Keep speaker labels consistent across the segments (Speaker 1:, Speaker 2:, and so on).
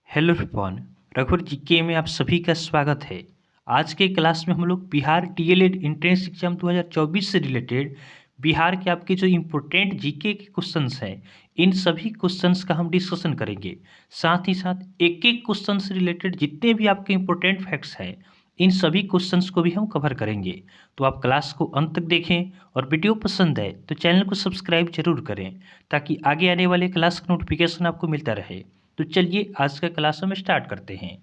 Speaker 1: Hello everyone, रघुवर GK में आप सभी का स्वागत है। आज के क्लास में हम लोग बिहार डीएलएड एंट्रेंस एग्जाम 2024 से रिलेटेड बिहार के आपके जो इम्पोर्टेंट जीके के क्वेश्चंस हैं, इन सभी क्वेश्चंस का हम डिस्कशन करेंगे। साथ ही साथ एक एक क्वेश्चन से रिलेटेड जितने भी आपके इम्पोर्टेंट फैक्ट्स हैं, इन सभी क्वेश्चंस को भी हम कवर करेंगे। तो आप क्लास को अंत तक देखें और वीडियो पसंद है तो चैनल को सब्सक्राइब जरूर करें ताकि आगे आने वाले क्लास का नोटिफिकेशन आपको मिलता रहे। तो चलिए आज का क्लास हम स्टार्ट करते हैं।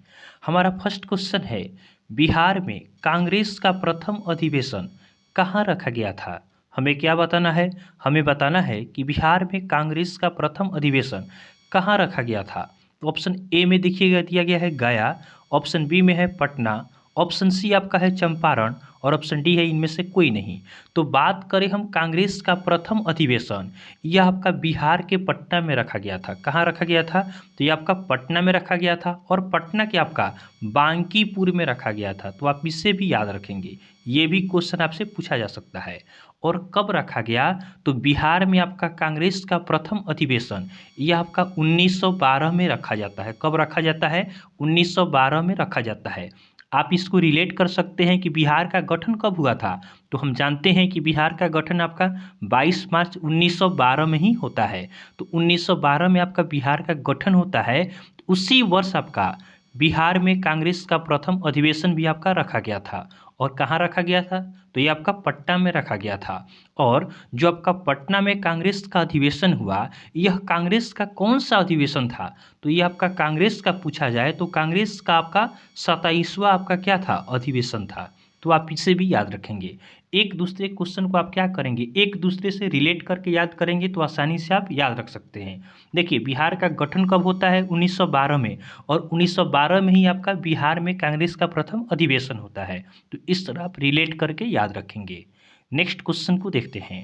Speaker 1: हमारा फर्स्ट क्वेश्चन है, बिहार में कांग्रेस का प्रथम अधिवेशन कहाँ रखा गया था। हमें क्या बताना है? हमें बताना है कि बिहार में कांग्रेस का प्रथम अधिवेशन कहाँ रखा गया था। तो ऑप्शन ए में देखिएगा दिया गया है गया, ऑप्शन बी में है पटना, ऑप्शन सी आपका है चंपारण और ऑप्शन डी है इनमें से कोई नहीं। तो बात करें हम कांग्रेस का प्रथम अधिवेशन, यह आपका बिहार के पटना में रखा गया था। कहाँ रखा गया था? तो ये आपका पटना में रखा गया था और पटना के आपका बांकीपुर में रखा गया था। तो आप इसे भी याद रखेंगे, ये भी क्वेश्चन आपसे पूछा जा सकता है। और कब रखा गया? तो बिहार में आपका कांग्रेस का प्रथम अधिवेशन यह आपका 1912 में रखा जाता है। कब रखा जाता है? 1912 में रखा जाता है। आप इसको रिलेट कर सकते हैं कि बिहार का गठन कब हुआ था। तो हम जानते हैं कि बिहार का गठन आपका 22 मार्च 1912 में ही होता है। तो 1912 में आपका बिहार का गठन होता है। तो उसी वर्ष आपका बिहार में कांग्रेस का प्रथम अधिवेशन भी आपका रखा गया था। और कहाँ रखा गया था? तो ये आपका पटना में रखा गया था। और जो आपका पटना में कांग्रेस का अधिवेशन हुआ, यह कांग्रेस का कौन सा अधिवेशन था? तो ये आपका कांग्रेस का पूछा जाए तो कांग्रेस का आपका 27वां आपका क्या था? अधिवेशन था। तो आप इसे भी याद रखेंगे। एक दूसरे क्वेश्चन को आप क्या करेंगे, एक दूसरे से रिलेट करके याद करेंगे तो आसानी से आप याद रख सकते हैं। देखिए, बिहार का गठन कब होता है? 1912 में, और 1912 में ही आपका बिहार में कांग्रेस का प्रथम अधिवेशन होता है। तो इस तरह आप रिलेट करके याद रखेंगे। नेक्स्ट क्वेश्चन को देखते हैं।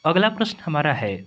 Speaker 1: अगला प्रश्न हमारा है,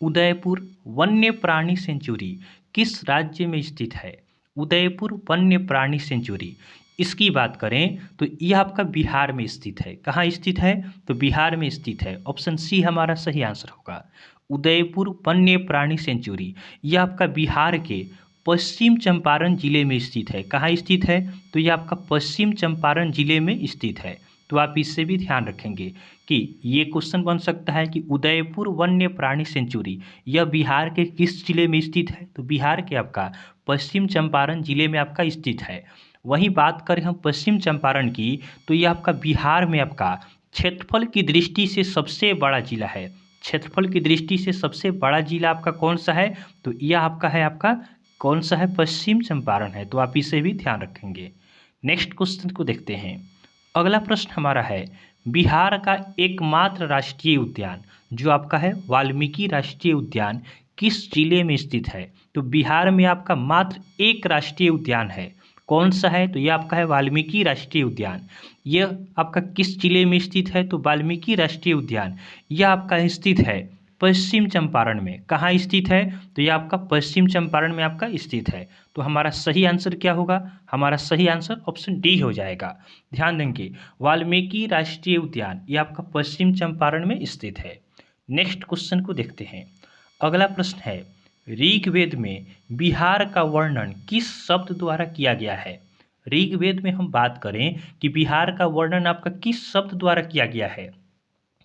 Speaker 1: उदयपुर वन्य प्राणी सेंचुरी किस राज्य में स्थित है? उदयपुर वन्य प्राणी सेंचुरी, इसकी बात करें तो यह आपका बिहार में स्थित है। कहाँ स्थित है? तो बिहार में स्थित है। ऑप्शन सी हमारा सही आंसर होगा। उदयपुर वन्य प्राणी सेंचुरी यह आपका बिहार के पश्चिम चंपारण जिले में स्थित है। कहाँ स्थित है? तो यह आपका पश्चिम चंपारण जिले में स्थित है। तो आप इससे भी ध्यान रखेंगे कि ये क्वेश्चन बन सकता है कि उदयपुर वन्य प्राणी सेंचुरी यह बिहार के किस जिले में स्थित है? तो बिहार के आपका पश्चिम चंपारण जिले में आपका स्थित है। वहीं बात करें हम पश्चिम चंपारण की, तो यह आपका बिहार में आपका क्षेत्रफल की दृष्टि से सबसे बड़ा जिला है। क्षेत्रफल की दृष्टि से सबसे बड़ा जिला आपका कौन सा है? तो यह आपका है, आपका कौन सा है? पश्चिम चंपारण है। तो आप इसे भी ध्यान रखेंगे। नेक्स्ट क्वेश्चन को देखते हैं। अगला प्रश्न हमारा है, बिहार का एकमात्र राष्ट्रीय उद्यान जो आपका है वाल्मीकि राष्ट्रीय उद्यान किस जिले में स्थित है? तो बिहार में आपका मात्र एक राष्ट्रीय उद्यान है। कौन सा है? तो यह आपका है वाल्मीकि राष्ट्रीय उद्यान। यह आपका किस जिले में स्थित है? तो वाल्मीकि राष्ट्रीय उद्यान यह आपका स्थित है पश्चिम चंपारण में। कहाँ स्थित है? तो यह आपका पश्चिम चंपारण में आपका स्थित है। तो हमारा सही आंसर क्या होगा? हमारा सही आंसर ऑप्शन डी हो जाएगा। ध्यान देंगे, वाल्मीकि राष्ट्रीय उद्यान ये आपका पश्चिम चंपारण में स्थित है। नेक्स्ट क्वेश्चन को देखते हैं। अगला प्रश्न है, ऋग्वेद में बिहार का वर्णन किस शब्द द्वारा किया गया है? ऋग्वेद में हम बात करें कि बिहार का वर्णन आपका किस शब्द द्वारा किया गया है?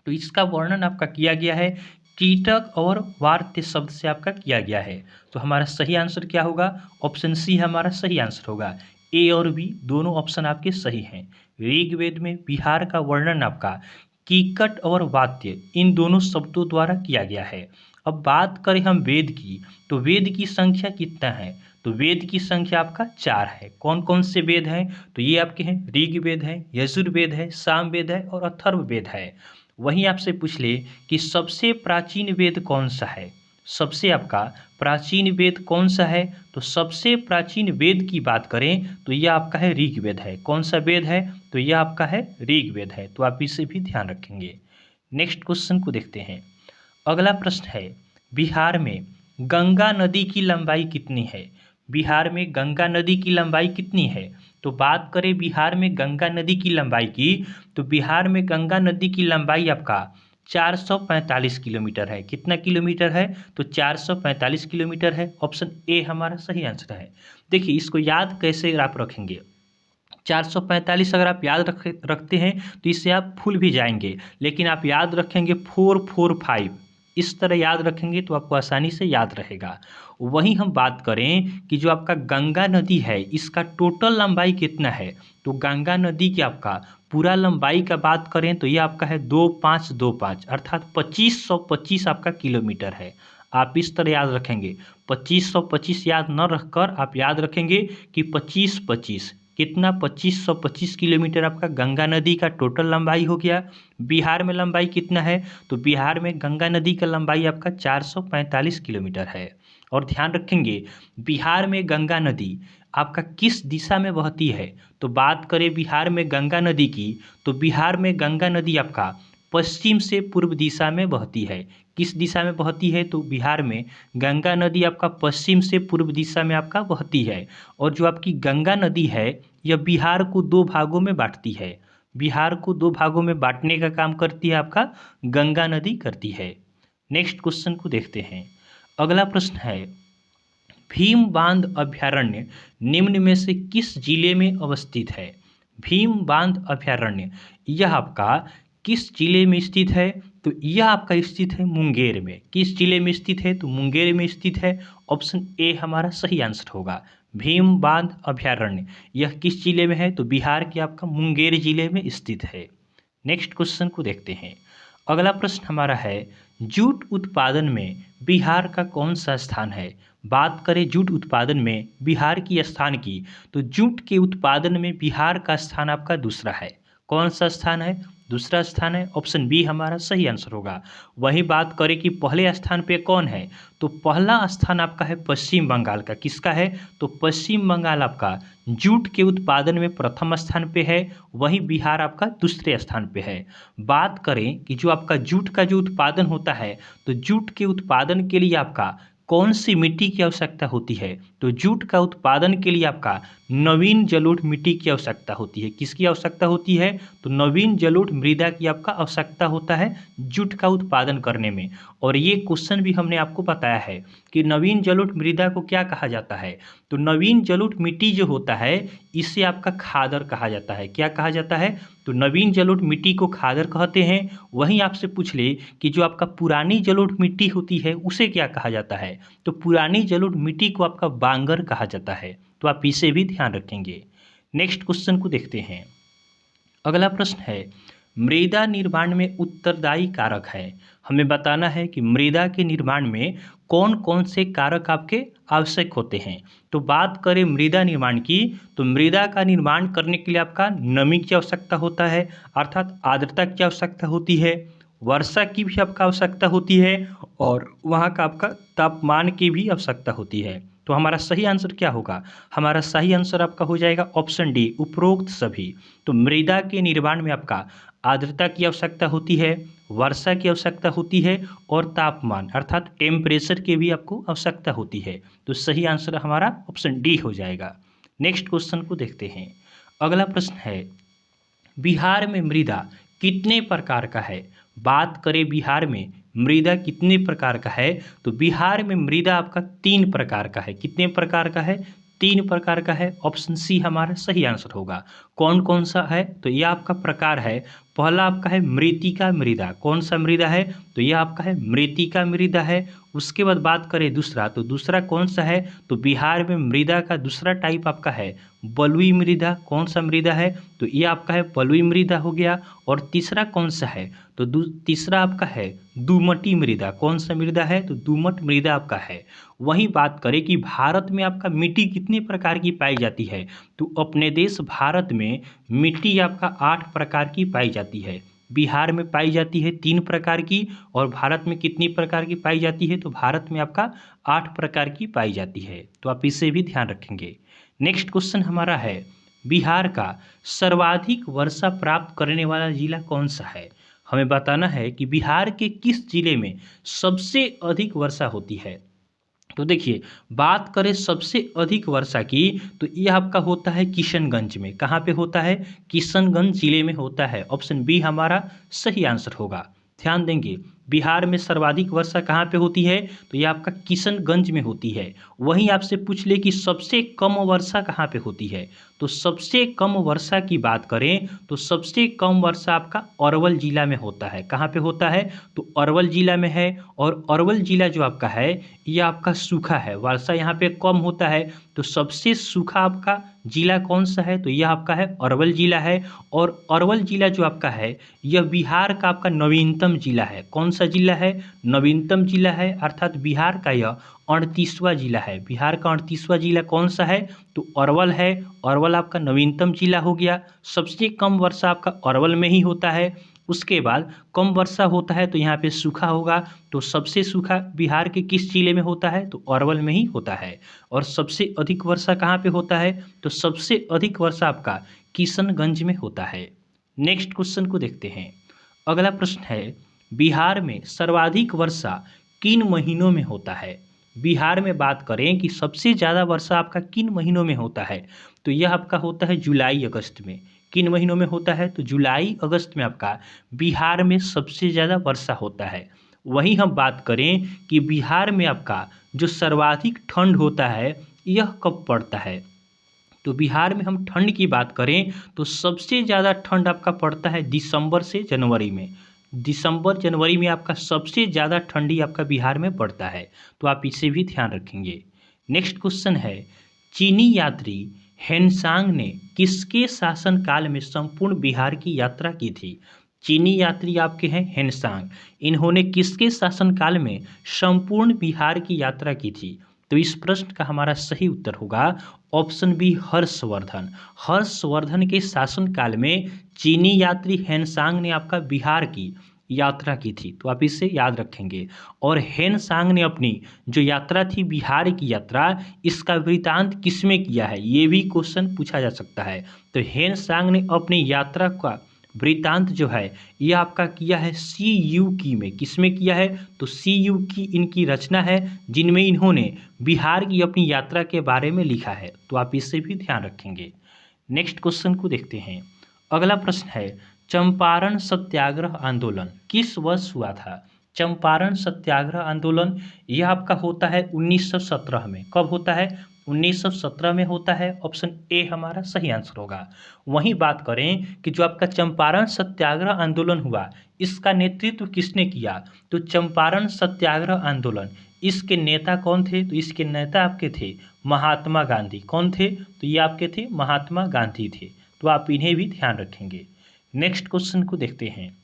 Speaker 1: तो इसका वर्णन आपका किया गया है कीटक और वार्त्य शब्द से आपका किया गया है। तो हमारा सही आंसर क्या होगा? ऑप्शन सी हमारा सही आंसर होगा। ए और बी दोनों ऑप्शन आपके सही हैं। ऋग्वेद में बिहार का वर्णन आपका कीकट और वात्य इन दोनों शब्दों द्वारा किया गया है। अब बात करें हम वेद की, तो वेद की संख्या कितना है? तो वेद की संख्या आपका 4 है। कौन कौन से वेद हैं? तो ये आपके हैं ऋग्वेद है, यजुर्वेद है, सामवेद है और अथर्ववेद है। वहीं आपसे पूछ ले कि सबसे प्राचीन वेद कौन सा है? सबसे आपका प्राचीन वेद कौन सा है? तो सबसे प्राचीन वेद की बात करें तो यह आपका है ऋग्वेद है। कौन सा वेद है? तो यह आपका है ऋग्वेद है। तो आप इसे भी ध्यान रखेंगे। नेक्स्ट क्वेश्चन को देखते हैं। अगला प्रश्न है, बिहार में गंगा नदी की लंबाई कितनी है? बिहार में गंगा नदी की लंबाई कितनी है? तो बात करें बिहार में गंगा नदी की लंबाई की, तो बिहार में गंगा नदी की लंबाई आपका 445 किलोमीटर है। कितना किलोमीटर है? तो 445 किलोमीटर है। ऑप्शन ए हमारा सही आंसर है। देखिए इसको याद कैसे आप रखेंगे, 445 अगर आप याद रखते हैं तो इससे आप भूल भी जाएंगे, लेकिन आप याद रखेंगे 445, इस तरह याद रखेंगे तो आपको आसानी से याद रहेगा। वहीं हम बात करें कि जो आपका गंगा नदी है इसका टोटल लंबाई कितना है, तो गंगा नदी की आपका पूरा लंबाई का बात करें तो ये आपका है 2525, अर्थात 2525 आपका किलोमीटर है। आप इस तरह याद रखेंगे, 2525 याद न रखकर आप याद रखेंगे कि 2525 कितना, 2525 किलोमीटर आपका गंगा नदी का टोटल लंबाई हो गया। बिहार में लंबाई कितना है, तो बिहार में गंगा नदी का लंबाई आपका 445 किलोमीटर है। और ध्यान रखेंगे बिहार में गंगा नदी आपका किस दिशा में बहती है, तो बात करें बिहार में गंगा नदी की, तो बिहार में गंगा नदी आपका पश्चिम से पूर्व दिशा में बहती है। किस दिशा में बहती है, तो बिहार में गंगा नदी आपका पश्चिम से पूर्व दिशा में आपका बहती है। और जो आपकी गंगा नदी है यह बिहार को दो भागों में बांटती है। बिहार को दो भागों में बांटने का काम करती है आपका गंगा नदी करती है। नेक्स्ट क्वेश्चन को देखते हैं। अगला प्रश्न है, भीम बांध अभयारण्य निम्न में से किस जिले में अवस्थित है? भीम बांध अभयारण्य यह आपका किस जिले में स्थित है, तो यह आपका स्थित है मुंगेर में। किस जिले में स्थित है, तो मुंगेर में स्थित है। ऑप्शन ए हमारा सही आंसर होगा। भीम बांध अभयारण्य यह किस जिले में है, तो बिहार के आपका मुंगेर जिले में स्थित है। नेक्स्ट क्वेश्चन को देखते हैं। अगला प्रश्न हमारा है, जूट उत्पादन में बिहार का कौन सा स्थान है? बात करें जूट उत्पादन में बिहार की स्थान की, तो जूट के उत्पादन में बिहार का स्थान आपका दूसरा है। कौन सा स्थान है? दूसरा स्थान है। ऑप्शन बी हमारा सही आंसर होगा। वही बात करें कि पहले स्थान पे कौन है, तो पहला स्थान आपका है पश्चिम बंगाल का। किसका है, तो पश्चिम बंगाल आपका जूट के उत्पादन में प्रथम स्थान पे है, वहीं बिहार आपका दूसरे स्थान पे है। बात करें कि जो आपका जूट का जो उत्पादन होता है, तो जूट के उत्पादन के लिए आपका कौन सी मिट्टी की आवश्यकता होती है, तो जूट का उत्पादन के लिए आपका नवीन जलोढ़ मिट्टी की आवश्यकता होती है। किसकी आवश्यकता होती है, तो नवीन जलोढ़ मृदा की आपका आवश्यकता होता है जूट का उत्पादन करने में। और ये क्वेश्चन भी हमने आपको बताया है कि नवीन जलोढ़ मृदा को क्या कहा जाता है, तो नवीन जलोढ़ मिट्टी जो होता है इसे आपका खादर कहा जाता है। क्या कहा जाता है, तो नवीन जलोढ़ मिट्टी को खादर कहते हैं। वहीं आपसे पूछ ले कि जो आपका पुरानी जलोढ़ मिट्टी होती है उसे क्या कहा जाता है, तो पुरानी जलोढ़ मिट्टी को आपका बांगर कहा जाता है। तो आप इसे भी ध्यान रखेंगे। नेक्स्ट क्वेश्चन को देखते हैं। अगला प्रश्न है, मृदा निर्माण में उत्तरदायी कारक है। हमें बताना है कि मृदा के निर्माण में कौन कौन से कारक आपके आवश्यक होते हैं। तो बात करें मृदा निर्माण की, तो मृदा का निर्माण करने के लिए आपका नमी की आवश्यकता होता है, अर्थात आर्द्रता की आवश्यकता होती है, वर्षा की भी आपका आवश्यकता होती है, और वहाँ का आपका तापमान की भी आवश्यकता होती है। तो हमारा सही आंसर क्या होगा, हमारा सही आंसर आपका हो जाएगा ऑप्शन डी, उपरोक्त सभी। तो मृदा के निर्माण में आपका आर्द्रता की आवश्यकता होती है, वर्षा की आवश्यकता होती है, और तापमान अर्थात टेम्परेचर की भी आपको आवश्यकता होती है। तो सही आंसर हमारा ऑप्शन डी हो जाएगा। नेक्स्ट क्वेश्चन को देखते हैं। अगला प्रश्न है, बिहार में मृदा कितने प्रकार का है? बात करें बिहार में मृदा कितने प्रकार का है, तो बिहार में मृदा आपका 3 प्रकार का है। कितने प्रकार का है, 3 प्रकार का है। ऑप्शन सी हमारा सही आंसर होगा। कौन कौन सा है, तो यह आपका प्रकार है, पहला आपका है मृत्तिका मृदा। कौन सा मृदा है, तो यह आपका है मृत्तिका मृदा है। उसके बाद बात करें दूसरा, तो दूसरा कौन सा है, तो बिहार में मृदा का दूसरा टाइप आपका है बलुई मृदा। कौन सा मृदा है, तो ये आपका है बलुई मृदा हो गया। और तीसरा कौन सा है, तो तीसरा आपका है दुमटी मृदा। कौन सा मृदा है, तो दुमट मृदा आपका है। वहीं बात करें कि भारत में आपका मिट्टी कितने प्रकार की पाई जाती है, तो अपने देश भारत में मिट्टी आपका 8 प्रकार की पाई जाती है। बिहार में पाई जाती है 3 प्रकार की, और भारत में कितनी प्रकार की पाई जाती है, तो भारत में आपका 8 प्रकार की पाई जाती है। तो आप इसे भी ध्यान रखेंगे। नेक्स्ट क्वेश्चन हमारा है, बिहार का सर्वाधिक वर्षा प्राप्त करने वाला जिला कौन सा है? हमें बताना है कि बिहार के किस जिले में सबसे अधिक वर्षा होती है। तो देखिए, बात करें सबसे अधिक वर्षा की, तो यह आपका होता है किशनगंज में। कहाँ पे होता है, किशनगंज जिले में होता है। ऑप्शन बी हमारा सही आंसर होगा। ध्यान देंगे, बिहार में सर्वाधिक वर्षा कहाँ पे होती है, तो ये आपका किशनगंज में होती है। वहीं आपसे पूछ ले कि सबसे कम वर्षा कहाँ पे होती है, तो सबसे कम वर्षा की बात करें तो सबसे कम वर्षा आपका अरवल जिला में होता है। कहाँ पे होता है, तो अरवल जिला में है। और अरवल जिला जो आपका है ये आपका सूखा है, वर्षा यहाँ पे कम होता है। तो सबसे सूखा आपका जिला कौन सा है, तो यह आपका है अरवल जिला है। और अरवल जिला जो आपका है यह बिहार का आपका नवीनतम जिला है। कौन सा जिला है, नवीनतम जिला है, अर्थात बिहार का यह 38वां जिला है। बिहार का 38वां जिला कौन सा है, तो अरवल है। अरवल आपका नवीनतम जिला हो गया। सबसे कम वर्षा आपका अरवल में ही होता है। उसके बाद कम वर्षा होता है तो यहाँ पे सूखा होगा, तो सबसे सूखा बिहार के किस जिले में होता है, तो अरवल में ही होता है। और सबसे अधिक वर्षा कहाँ पे होता है, तो सबसे अधिक वर्षा आपका किशनगंज में होता है। नेक्स्ट क्वेश्चन को देखते हैं। अगला प्रश्न है, बिहार में सर्वाधिक वर्षा किन महीनों में होता है। बिहार में बात करें कि सबसे ज़्यादा वर्षा आपका किन महीनों में होता है, तो यह आपका होता है जुलाई अगस्त में। किन महीनों में होता है, तो जुलाई अगस्त में आपका बिहार में सबसे ज़्यादा वर्षा होता है। वहीं हम बात करें कि बिहार में आपका जो सर्वाधिक ठंड होता है यह कब पड़ता है, तो बिहार में हम ठंड की बात करें तो सबसे ज़्यादा ठंड आपका पड़ता है दिसंबर से जनवरी में। दिसंबर जनवरी में आपका सबसे ज़्यादा ठंडी आपका बिहार में पड़ता है, तो आप इसे भी ध्यान रखेंगे। नेक्स्ट क्वेश्चन है, चीनी यात्री हेनसांग ने किसके शासनकाल में संपूर्ण बिहार की यात्रा की थी। चीनी यात्री आपके हैं हेनसांग, इन्होंने किसके शासनकाल में संपूर्ण बिहार की यात्रा की थी, तो इस प्रश्न का हमारा सही उत्तर होगा ऑप्शन बी हर्षवर्धन। हर्षवर्धन के शासनकाल में चीनी यात्री हेनसांग ने आपका बिहार की यात्रा की थी, तो आप इसे याद रखेंगे। और हेनसांग ने अपनी जो यात्रा थी बिहार की यात्रा, इसका वृतांत किसमें किया है, ये भी क्वेश्चन पूछा जा सकता है। तो हेनसांग ने अपनी यात्रा का वृतांत जो है ये आपका किया है सी यू की में। किसमें किया है, तो सी यू की इनकी रचना है जिनमें इन्होंने बिहार की अपनी यात्रा के बारे में लिखा है, तो आप इससे भी ध्यान रखेंगे। नेक्स्ट क्वेश्चन को देखते हैं। अगला प्रश्न है, चंपारण सत्याग्रह आंदोलन किस वर्ष हुआ था। चंपारण सत्याग्रह आंदोलन यह आपका होता है 1917 में। कब होता है, 1917 में होता है। ऑप्शन ए हमारा सही आंसर होगा। वहीं बात करें कि जो आपका चंपारण सत्याग्रह आंदोलन हुआ इसका नेतृत्व किसने किया, तो चंपारण सत्याग्रह आंदोलन इसके नेता कौन थे, तो इसके नेता आपके थे महात्मा गांधी। कौन थे, तो ये आपके थे महात्मा गांधी थे, तो आप इन्हें भी ध्यान रखेंगे। नेक्स्ट क्वेश्चन को देखते हैं।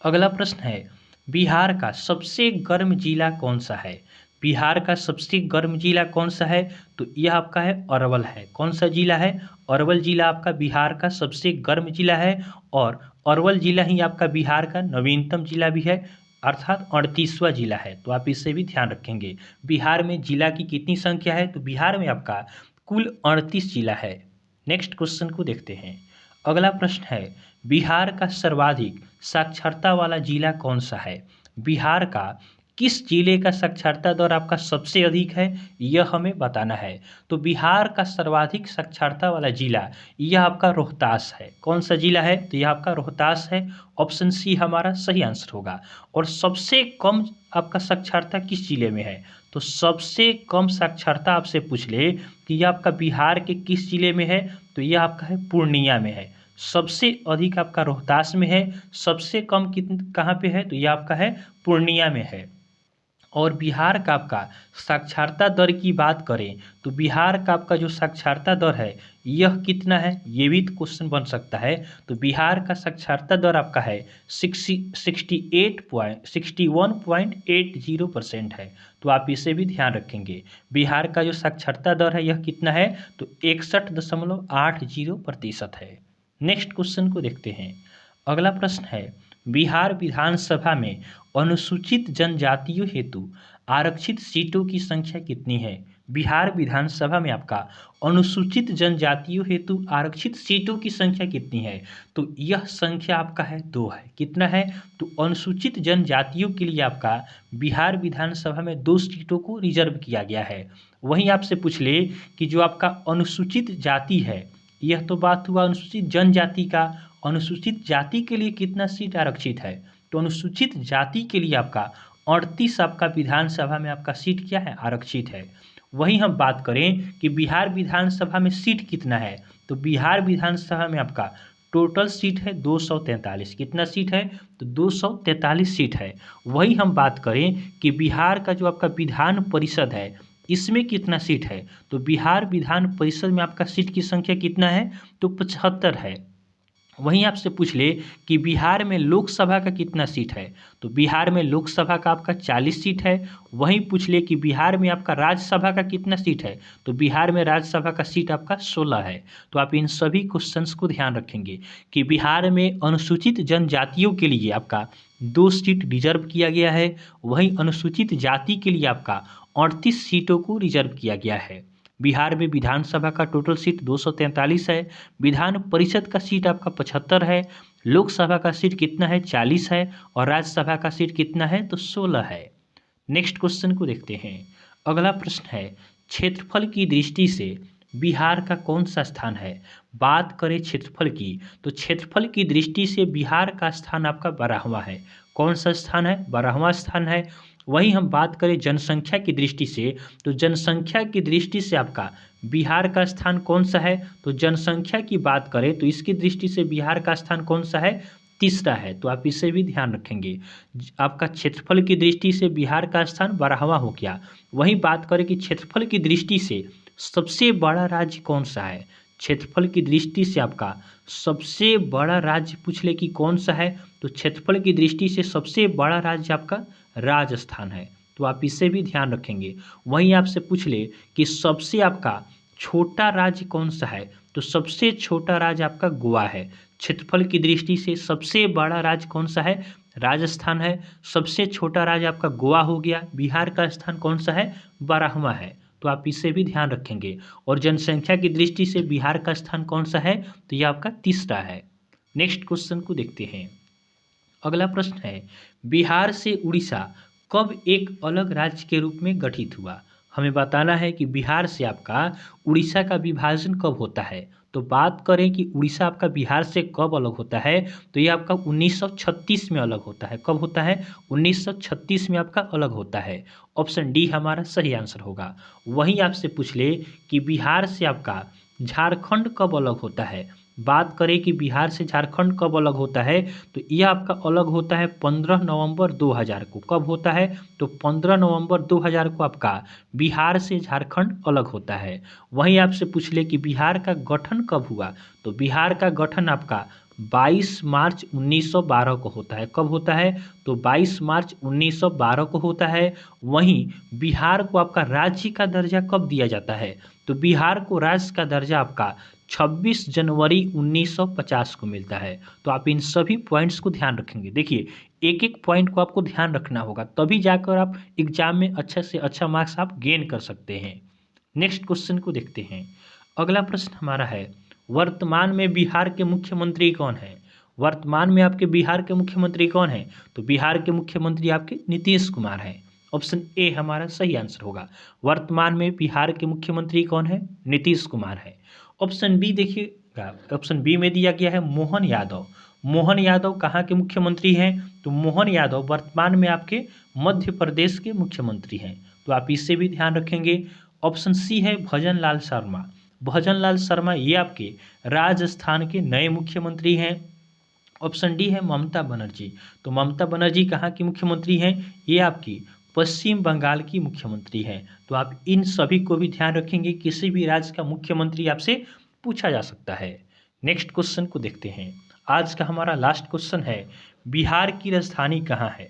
Speaker 1: अगला प्रश्न है, बिहार का सबसे गर्म जिला कौन सा है। बिहार का सबसे गर्म जिला कौन सा है, तो यह आपका है अरवल है। कौन सा जिला है, अरवल जिला आपका बिहार का सबसे गर्म जिला है। और अरवल जिला ही आपका बिहार का नवीनतम जिला भी है, अर्थात 38वां जिला है, तो आप इससे भी ध्यान रखेंगे। बिहार में जिला की कितनी संख्या है, तो बिहार में आपका कुल 38 जिला है। नेक्स्ट क्वेश्चन को देखते हैं। अगला प्रश्न है, बिहार का सर्वाधिक साक्षरता वाला जिला कौन सा है। बिहार का किस जिले का साक्षरता दर आपका सबसे अधिक है, यह हमें बताना है। तो बिहार का सर्वाधिक साक्षरता वाला जिला यह आपका रोहतास है। कौन सा जिला है, तो यह आपका रोहतास है। ऑप्शन सी हमारा सही आंसर होगा। और सबसे कम आपका साक्षरता किस जिले में है, तो सबसे कम साक्षरता आपसे पूछ ले कि यह आपका बिहार के किस जिले में है, तो यह आपका है पूर्णिया में है। सबसे अधिक आपका रोहतास में है, सबसे कम कहाँ पे है, तो यह आपका है पूर्णिया में है। और बिहार का आपका साक्षरता दर की बात करें तो बिहार का आपका जो साक्षरता दर है यह कितना है, ये भी क्वेश्चन बन सकता है। तो बिहार का साक्षरता दर आपका है 61.80% है, तो आप इसे भी ध्यान रखेंगे। बिहार का जो साक्षरता दर है यह कितना है, तो 61.80% है। नेक्स्ट क्वेश्चन को देखते हैं। अगला प्रश्न है, बिहार विधानसभा में अनुसूचित जनजातियों हेतु आरक्षित सीटों की संख्या कितनी है। बिहार विधानसभा में आपका अनुसूचित जनजातियों हेतु आरक्षित सीटों की संख्या कितनी है, तो यह संख्या आपका है 2 है। कितना है, तो अनुसूचित जनजातियों के लिए आपका बिहार विधानसभा में 2 सीटों को रिजर्व किया गया है। वहीं आपसे पूछ ले कि जो आपका अनुसूचित जाति है, यह तो बात हुआ अनुसूचित जनजाति का, अनुसूचित जाति के लिए कितना सीट आरक्षित है, तो अनुसूचित जाति के लिए आपका 38 आपका विधानसभा में आपका सीट क्या है, आरक्षित है। वहीं हम बात करें कि बिहार विधानसभा में सीट कितना है, तो बिहार विधानसभा में आपका टोटल सीट है 243। कितना सीट है, तो 243 सीट है। वही हम बात करें कि बिहार का जो आपका विधान परिषद है इसमें कितना सीट है, तो बिहार विधान परिषद में आपका सीट की संख्या कितना है, तो 75 है। वहीं आपसे पूछ ले कि बिहार में लोकसभा का कितना सीट है, तो बिहार में लोकसभा का आपका 40 सीट है। वहीं पूछ ले कि बिहार में आपका राज्यसभा का कितना सीट है, तो बिहार में राज्यसभा का सीट आपका 16 है। तो आप इन सभी क्वेश्चंस को ध्यान रखेंगे कि बिहार में अनुसूचित जनजातियों के लिए आपका 2 सीट रिजर्व किया गया है, वहीं अनुसूचित जाति के लिए आपका 38 सीटों को रिजर्व किया गया है। बिहार में विधानसभा का टोटल सीट 243 है, विधान परिषद का सीट आपका 75 है, लोकसभा का सीट कितना है, 40 है, और राज्यसभा का सीट कितना है, तो 16 है। नेक्स्ट क्वेश्चन को देखते हैं। अगला प्रश्न है, क्षेत्रफल की दृष्टि से बिहार का कौन सा स्थान है। बात करें क्षेत्रफल की, तो क्षेत्रफल की दृष्टि से बिहार का स्थान आपका 12वां है। कौन सा स्थान है, 12वां स्थान है। वहीं हम बात करें जनसंख्या की दृष्टि से, तो जनसंख्या की दृष्टि से आपका बिहार का स्थान कौन सा है, तो जनसंख्या की बात करें तो इसकी दृष्टि से बिहार का स्थान कौन सा है, तीसरा है। तो आप इसे भी ध्यान रखेंगे। आपका क्षेत्रफल की दृष्टि से बिहार का स्थान 12वां हो गया। वहीं बात करें कि क्षेत्रफल की दृष्टि से सबसे बड़ा राज्य कौन सा है, क्षेत्रफल की दृष्टि से आपका सबसे बड़ा राज्य पूछ ले कि कौन सा है, तो क्षेत्रफल की दृष्टि से सबसे बड़ा राज्य आपका राजस्थान है। तो आप इसे भी ध्यान रखेंगे। वहीं आपसे पूछ ले कि सबसे आपका छोटा राज्य कौन सा है, तो सबसे छोटा राज्य आपका गोवा है। क्षेत्रफल की दृष्टि से सबसे बड़ा राज्य कौन सा है, राजस्थान है। सबसे छोटा राज्य आपका गोवा हो गया। बिहार का स्थान कौन सा है, 12वां है। तो आप इसे भी ध्यान रखेंगे। और जनसंख्या की दृष्टि से बिहार का स्थान कौन सा है, तो यह आपका तीसरा है। नेक्स्ट क्वेश्चन को देखते हैं। अगला प्रश्न है, बिहार से उड़ीसा कब एक अलग राज्य के रूप में गठित हुआ। हमें बताना है कि बिहार से आपका उड़ीसा का विभाजन कब होता है। तो बात करें कि उड़ीसा आपका बिहार से कब अलग होता है, तो ये आपका 1936 में अलग होता है। कब होता है, 1936 में आपका अलग होता है। ऑप्शन डी हमारा सही आंसर होगा। वहीं आपसे पूछ ले कि बिहार से आपका झारखंड कब अलग होता है। बात करें कि बिहार से झारखंड कब अलग होता है, तो यह आपका अलग होता है 15 नवंबर 2000 को। कब होता है, तो 15 नवंबर 2000 को आपका बिहार से झारखंड अलग होता है। वहीं आपसे पूछ ले कि बिहार का गठन कब हुआ, तो बिहार का गठन आपका 22 मार्च 1912 को होता है। कब होता है, तो 22 मार्च 1912 को होता है। वहीं बिहार को आपका राज्य का दर्जा कब दिया जाता है, तो बिहार को राज्य का दर्जा आपका 26 जनवरी 1950 को मिलता है। तो आप इन सभी पॉइंट्स को ध्यान रखेंगे। देखिए, एक एक पॉइंट को आपको ध्यान रखना होगा, तभी जाकर आप एग्जाम में अच्छे से अच्छा मार्क्स आप गेन कर सकते हैं। नेक्स्ट क्वेश्चन को देखते हैं। अगला प्रश्न हमारा है, वर्तमान में बिहार के मुख्यमंत्री कौन है। वर्तमान में आपके बिहार के मुख्यमंत्री कौन है, तो बिहार के मुख्यमंत्री आपके नीतीश कुमार हैं। ऑप्शन ए हमारा सही आंसर होगा। वर्तमान में बिहार के मुख्यमंत्री कौन है, नीतीश कुमार है। ऑप्शन बी देखिएगा, ऑप्शन बी में दिया गया है मोहन यादव। मोहन यादव कहाँ के मुख्यमंत्री हैं, तो मोहन यादव वर्तमान में आपके मध्य प्रदेश के मुख्यमंत्री हैं। तो आप इससे भी ध्यान रखेंगे। ऑप्शन सी है भजन लाल शर्मा। भजन लाल शर्मा ये आपके राजस्थान के नए मुख्यमंत्री हैं। ऑप्शन डी है ममता बनर्जी। तो ममता बनर्जी कहाँ की मुख्यमंत्री हैं, ये आपकी पश्चिम बंगाल की मुख्यमंत्री हैं। तो आप इन सभी को भी ध्यान रखेंगे। किसी भी राज्य का मुख्यमंत्री आपसे पूछा जा सकता है। नेक्स्ट क्वेश्चन को देखते हैं। आज का हमारा लास्ट क्वेश्चन है, बिहार की राजधानी कहाँ है।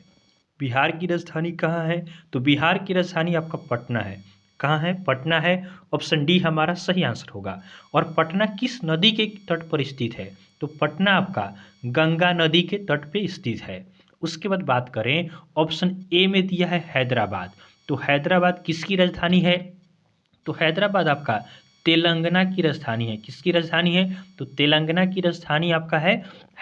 Speaker 1: बिहार की राजधानी कहाँ है, तो बिहार की राजधानी आपका पटना है। कहाँ है, पटना है। ऑप्शन डी हमारा सही आंसर होगा। और पटना किस नदी के तट पर स्थित है, तो पटना आपका गंगा नदी के तट पे स्थित है। उसके बाद बात करें, ऑप्शन ए में दिया है हैदराबाद। तो हैदराबाद किसकी राजधानी है, तो हैदराबाद आपका तेलंगाना की राजधानी है। किसकी राजधानी है, तो तेलंगाना की राजधानी आपका है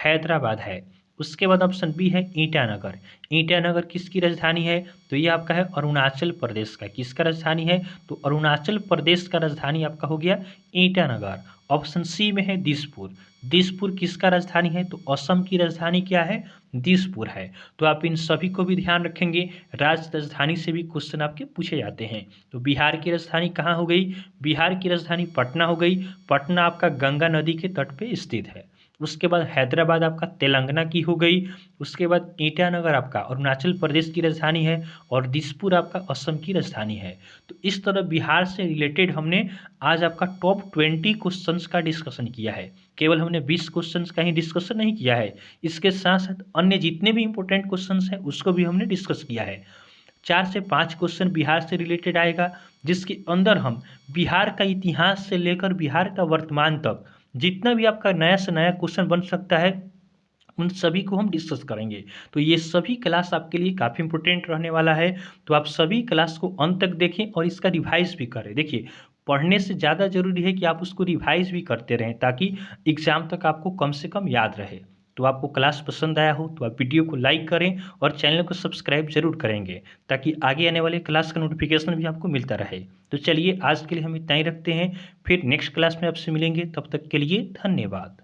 Speaker 1: हैदराबाद है। उसके बाद ऑप्शन बी है ईटानगर। ईटानगर किसकी राजधानी है? तो ये आपका है अरुणाचल प्रदेश का। किसका राजधानी है? तो अरुणाचल प्रदेश का राजधानी आपका हो गया ईटानगर। ऑप्शन सी में है दिसपुर। दिसपुर किसका राजधानी है? तो असम की राजधानी क्या है? दिसपुर है। तो आप इन सभी को भी ध्यान रखेंगे, राजधानी से भी क्वेश्चन आपके पूछे जाते हैं। तो बिहार की राजधानी कहाँ हो गई? बिहार की राजधानी पटना हो गई। पटना आपका गंगा नदी के तट पे स्थित है। उसके बाद हैदराबाद आपका तेलंगाना की हो गई। उसके बाद ईटानगर आपका अरुणाचल प्रदेश की राजधानी है और दिसपुर आपका असम की राजधानी है। तो इस तरह बिहार से रिलेटेड हमने आज आपका टॉप 20 क्वेश्चंस का डिस्कशन किया है। केवल हमने 20 क्वेश्चंस का ही डिस्कशन नहीं किया है, इसके साथ साथ अन्य जितने भी इंपॉर्टेंट क्वेश्चंस हैं उसको भी हमने डिस्कस किया है। 4 से 5 क्वेश्चन बिहार से रिलेटेड आएगा, जिसके अंदर हम बिहार का इतिहास से लेकर बिहार का वर्तमान तक जितना भी आपका नया से नया क्वेश्चन बन सकता है उन सभी को हम डिस्कस करेंगे। तो ये सभी क्लास आपके लिए काफ़ी इंपॉर्टेंट रहने वाला है। तो आप सभी क्लास को अंत तक देखें और इसका रिवाइज भी करें। देखिए, पढ़ने से ज़्यादा ज़रूरी है कि आप उसको रिवाइज भी करते रहें ताकि एग्ज़ाम तक आपको कम से कम याद रहे। तो आपको क्लास पसंद आया हो तो आप वीडियो को लाइक करें और चैनल को सब्सक्राइब जरूर करेंगे ताकि आगे आने वाले क्लास का नोटिफिकेशन भी आपको मिलता रहे। तो चलिए, आज के लिए हम इतना ही रखते हैं, फिर नेक्स्ट क्लास में आपसे मिलेंगे। तब तक के लिए धन्यवाद।